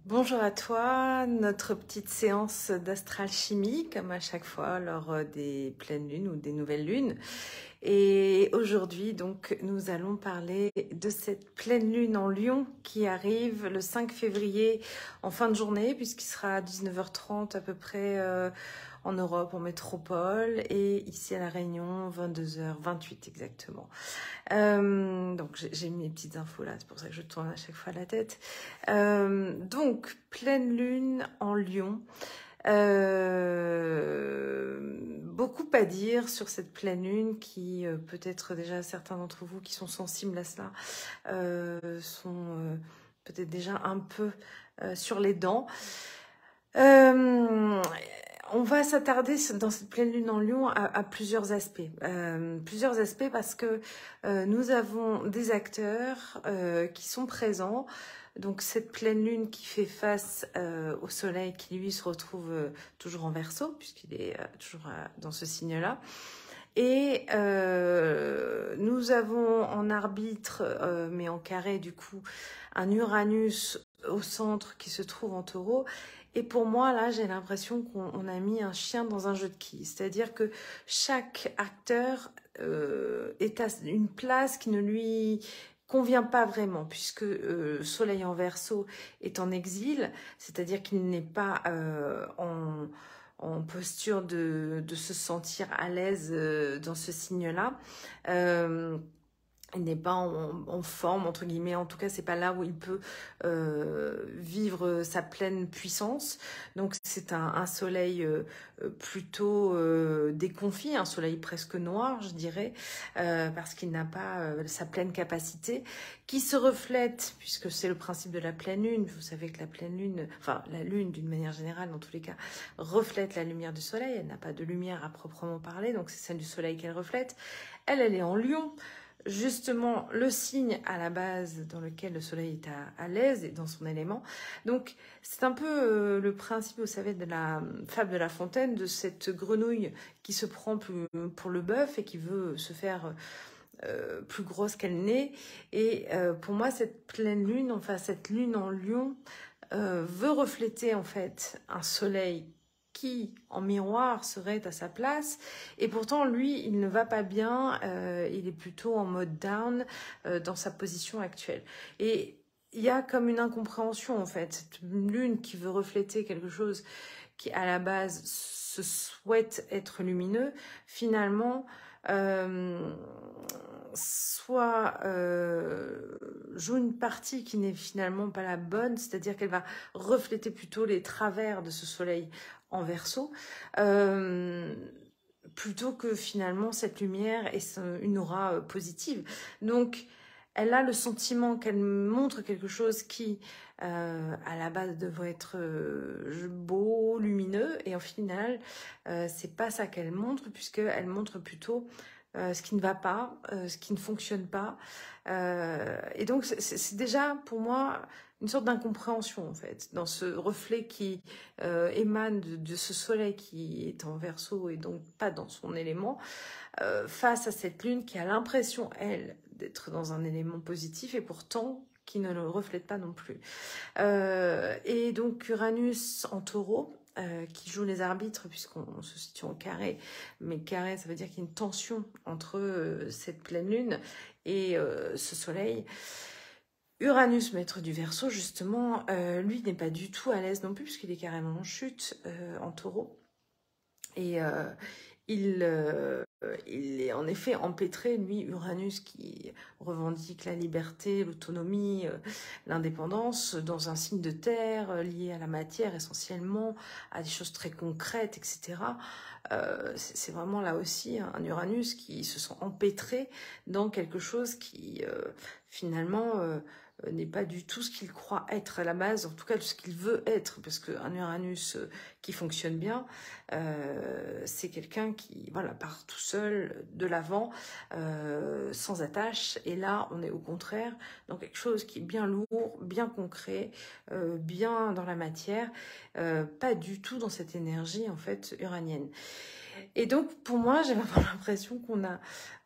Bonjour à toi, notre petite séance d'astral-chimie, comme à chaque fois lors des pleines lunes ou des nouvelles lunes. Et aujourd'hui, donc, nous allons parler de cette pleine lune en Lion qui arrive le 5 février en fin de journée, puisqu'il sera à 19h30 à peu près en Europe, en métropole, et ici à La Réunion, 22h28 exactement. Donc j'ai mis les petites infos là, c'est pour ça que je tourne à chaque fois la tête. Donc pleine lune en Lion. Beaucoup à dire sur cette pleine lune qui peut-être déjà certains d'entre vous qui sont sensibles à cela sont peut-être déjà un peu sur les dents. On va s'attarder dans cette pleine lune en Lion à plusieurs aspects. Plusieurs aspects parce que nous avons des acteurs qui sont présents. Donc cette pleine lune qui fait face au soleil qui lui se retrouve toujours en Verseau puisqu'il est toujours dans ce signe-là. Et nous avons en arbitre, mais en carré du coup, un Uranus au centre qui se trouve en Taureau. Et pour moi, là, j'ai l'impression qu'on a mis un chien dans un jeu de quilles. C'est-à-dire que chaque acteur est à une place qui ne lui convient pas vraiment, puisque Soleil en Verseau est en exil, c'est-à-dire qu'il n'est pas en posture de se sentir à l'aise dans ce signe-là. Il n'est pas en forme, entre guillemets. En tout cas, c'est pas là où il peut vivre sa pleine puissance. Donc, c'est un soleil plutôt déconfit, un soleil presque noir, je dirais, parce qu'il n'a pas sa pleine capacité, qui se reflète, puisque c'est le principe de la pleine lune. Vous savez que la pleine lune, enfin, la lune, d'une manière générale, dans tous les cas, reflète la lumière du soleil. Elle n'a pas de lumière à proprement parler, donc c'est celle du soleil qu'elle reflète. Elle est en Lion. Justement, le signe à la base dans lequel le soleil est à l'aise et dans son élément. Donc, c'est un peu le principe, vous savez, de la fable de La Fontaine, de cette grenouille qui se prend pour le bœuf et qui veut se faire plus grosse qu'elle n'est. Et pour moi, cette pleine lune, enfin cette lune en Lion, veut refléter en fait un soleil qui, en miroir, serait à sa place. Et pourtant, lui, il ne va pas bien. Il est plutôt en mode down dans sa position actuelle. Et il y a comme une incompréhension, en fait. Cette lune qui veut refléter quelque chose qui, à la base, se souhaite être lumineux, finalement, soit joue une partie qui n'est finalement pas la bonne, c'est-à-dire qu'elle va refléter plutôt les travers de ce soleil en Verseau, plutôt que finalement cette lumière ait une aura positive. Donc, elle a le sentiment qu'elle montre quelque chose qui, à la base, devrait être beau, lumineux, et au final, c'est pas ça qu'elle montre, puisqu'elle montre plutôt ce qui ne va pas, ce qui ne fonctionne pas. Et donc, c'est déjà, pour moi, une sorte d'incompréhension, en fait, dans ce reflet qui émane de ce soleil qui est en Verseau et donc pas dans son élément, face à cette lune qui a l'impression, elle, d'être dans un élément positif et pourtant qui ne le reflète pas non plus. Et donc Uranus en Taureau, qui joue les arbitres puisqu'on se situe en carré, mais carré ça veut dire qu'il y a une tension entre cette pleine lune et ce soleil. Uranus, maître du Verseau, justement, lui n'est pas du tout à l'aise non plus puisqu'il est carrément en chute en Taureau. Et il est en effet empêtré, lui, Uranus, qui revendique la liberté, l'autonomie, l'indépendance, dans un signe de terre, lié à la matière essentiellement, à des choses très concrètes, etc. C'est vraiment là aussi un Uranus qui se sent empêtré dans quelque chose qui, finalement, n'est pas du tout ce qu'il croit être à la base, en tout cas ce qu'il veut être, parce qu'un Uranus qui fonctionne bien, c'est quelqu'un qui voilà, part tout seul de l'avant, sans attache, et là on est au contraire dans quelque chose qui est bien lourd, bien concret, bien dans la matière, pas du tout dans cette énergie en fait uranienne. Et donc pour moi j'ai vraiment l'impression qu'on a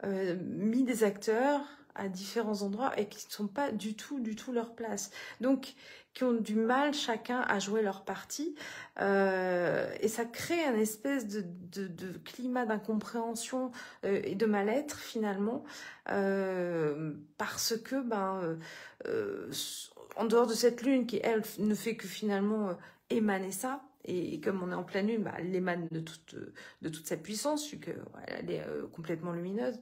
mis des acteurs à différents endroits et qui ne sont pas du tout leur place. Donc, qui ont du mal chacun à jouer leur partie. Et ça crée un espèce de climat d'incompréhension et de mal-être finalement, parce que en dehors de cette lune qui, elle, ne fait que finalement émaner ça, et comme on est en pleine lune, elle émane de toute sa puissance, vu qu'elle est complètement lumineuse.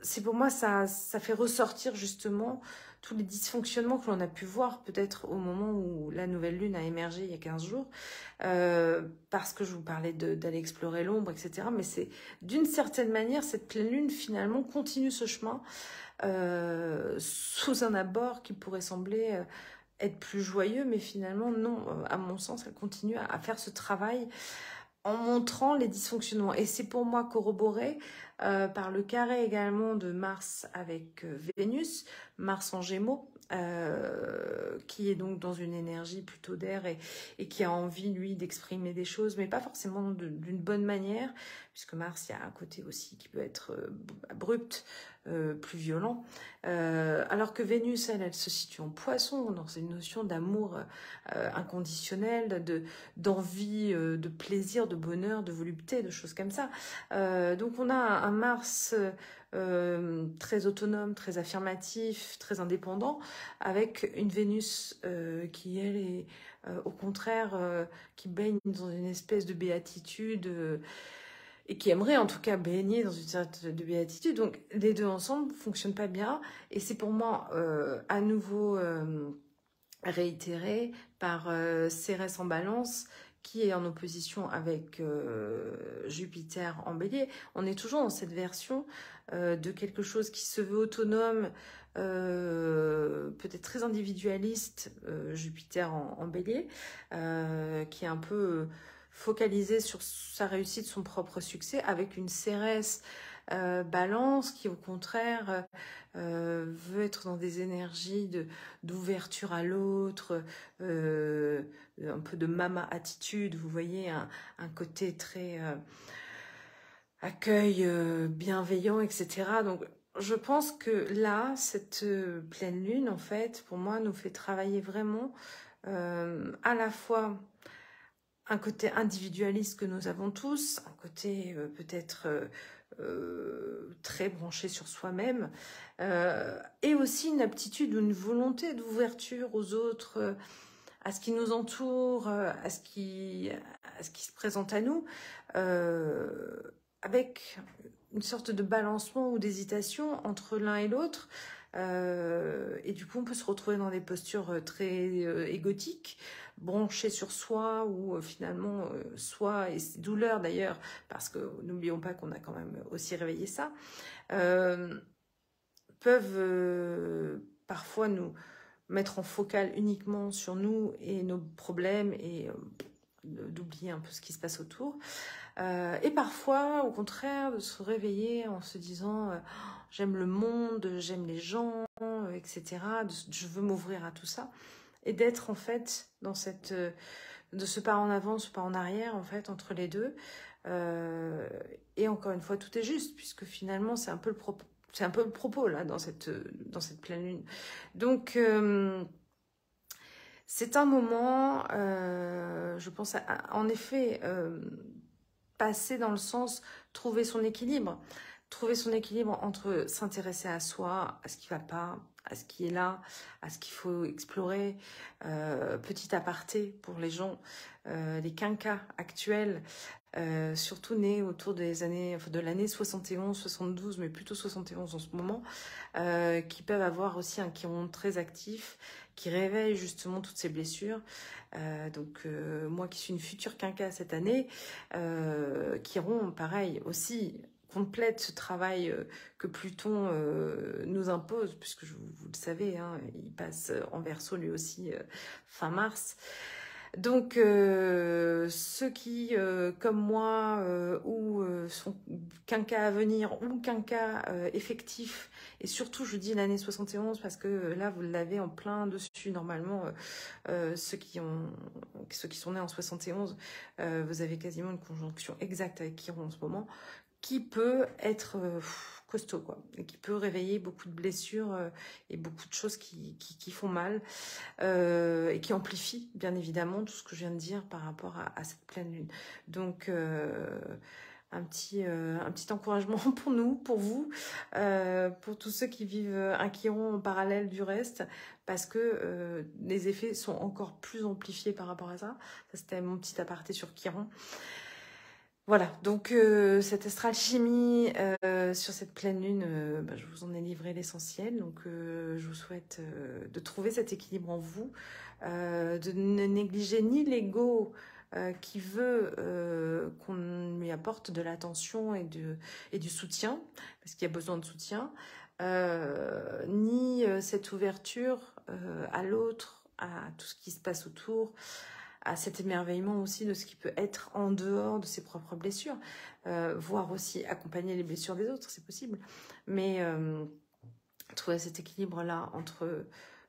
C'est pour moi, ça fait ressortir justement tous les dysfonctionnements que l'on a pu voir peut-être au moment où la nouvelle lune a émergé il y a 15 jours, parce que je vous parlais d'aller explorer l'ombre, etc. Mais c'est d'une certaine manière, cette pleine lune finalement continue ce chemin sous un abord qui pourrait sembler être plus joyeux, mais finalement non, à mon sens, elle continue à faire ce travail en montrant les dysfonctionnements. Et c'est pour moi corroboré par le carré également de Mars avec Vénus, Mars en Gémeaux, qui est donc dans une énergie plutôt d'air et qui a envie, lui, d'exprimer des choses, mais pas forcément d'une bonne manière, puisque Mars, il y a un côté aussi qui peut être abrupt, plus violent, alors que Vénus, elle se situe en Poisson, dans une notion d'amour inconditionnel, d'envie, de plaisir, de bonheur, de volupté, de choses comme ça. Donc on a un Mars très autonome, très affirmatif, très indépendant, avec une Vénus qui, elle, est au contraire, qui baigne dans une espèce de béatitude, et qui aimerait en tout cas baigner dans une certaine de béatitude. Donc les deux ensemble ne fonctionnent pas bien, et c'est pour moi à nouveau réitéré par Cérès en Balance, qui est en opposition avec Jupiter en Bélier. On est toujours dans cette version de quelque chose qui se veut autonome, peut-être très individualiste, Jupiter en Bélier, qui est un peu focalisé sur sa réussite, son propre succès, avec une Cérès Balance qui au contraire veut être dans des énergies d'ouverture à l'autre, un peu de mama attitude, vous voyez, un côté très accueil bienveillant, etc. Donc je pense que là, cette pleine lune, en fait, pour moi, nous fait travailler vraiment à la fois un côté individualiste que nous avons tous, un côté peut-être très branché sur soi-même, et aussi une aptitude ou une volonté d'ouverture aux autres, à ce qui nous entoure, à ce qui se présente à nous, avec une sorte de balancement ou d'hésitation entre l'un et l'autre. Et du coup, on peut se retrouver dans des postures très égotiques, branchées sur soi, ou finalement soi et ses douleurs d'ailleurs, parce que n'oublions pas qu'on a quand même aussi réveillé ça, peuvent parfois nous mettre en focale uniquement sur nous et nos problèmes, et d'oublier un peu ce qui se passe autour. Et parfois, au contraire, de se réveiller en se disant j'aime le monde, j'aime les gens, etc. Je veux m'ouvrir à tout ça. Et d'être en fait dans cette... de ce pas en avant, ce pas en arrière, en fait, entre les deux. Et encore une fois, tout est juste, puisque finalement, c'est un peu le propos, là, dans cette pleine lune. Donc... c'est un moment, je pense, en effet, passer dans le sens trouver son équilibre. Trouver son équilibre entre s'intéresser à soi, à ce qui ne va pas, à ce qui est là, à ce qu'il faut explorer. Petit aparté pour les gens, les quinquas actuels, surtout nés autour de l'année 71, 72, mais plutôt 71 en ce moment, qui peuvent avoir aussi un chiron très actif, qui réveille justement toutes ces blessures. Donc moi qui suis une future quinca cette année, chiron, pareil, aussi complète ce travail que Pluton nous impose, puisque vous le savez, hein, il passe en Verseau lui aussi fin mars. Donc, ceux qui, comme moi, ou sont quinquas à venir, ou quinquas effectifs, et surtout, je dis l'année 71, parce que là, vous l'avez en plein dessus, normalement, ceux qui sont nés en 71, vous avez quasiment une conjonction exacte avec Chiron en ce moment. qui peut être costaud, quoi, et qui peut réveiller beaucoup de blessures et beaucoup de choses qui font mal, et qui amplifient, bien évidemment, tout ce que je viens de dire par rapport à cette pleine lune. Donc, un petit encouragement pour nous, pour vous, pour tous ceux qui vivent un chiron en parallèle du reste, parce que les effets sont encore plus amplifiés par rapport à ça. Ça, c'était mon petit aparté sur Chiron. Voilà, donc cette astralchimie sur cette pleine lune, je vous en ai livré l'essentiel. Donc je vous souhaite de trouver cet équilibre en vous, de ne négliger ni l'ego qui veut qu'on lui apporte de l'attention et du soutien, parce qu'il y a besoin de soutien, ni cette ouverture à l'autre, à tout ce qui se passe autour, à cet émerveillement aussi de ce qui peut être en dehors de ses propres blessures, voire aussi accompagner les blessures des autres, c'est possible. Mais trouver cet équilibre-là entre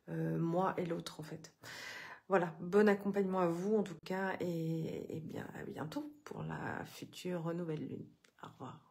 moi et l'autre, en fait. Voilà, bon accompagnement à vous en tout cas, et bien à bientôt pour la future nouvelle lune. Au revoir.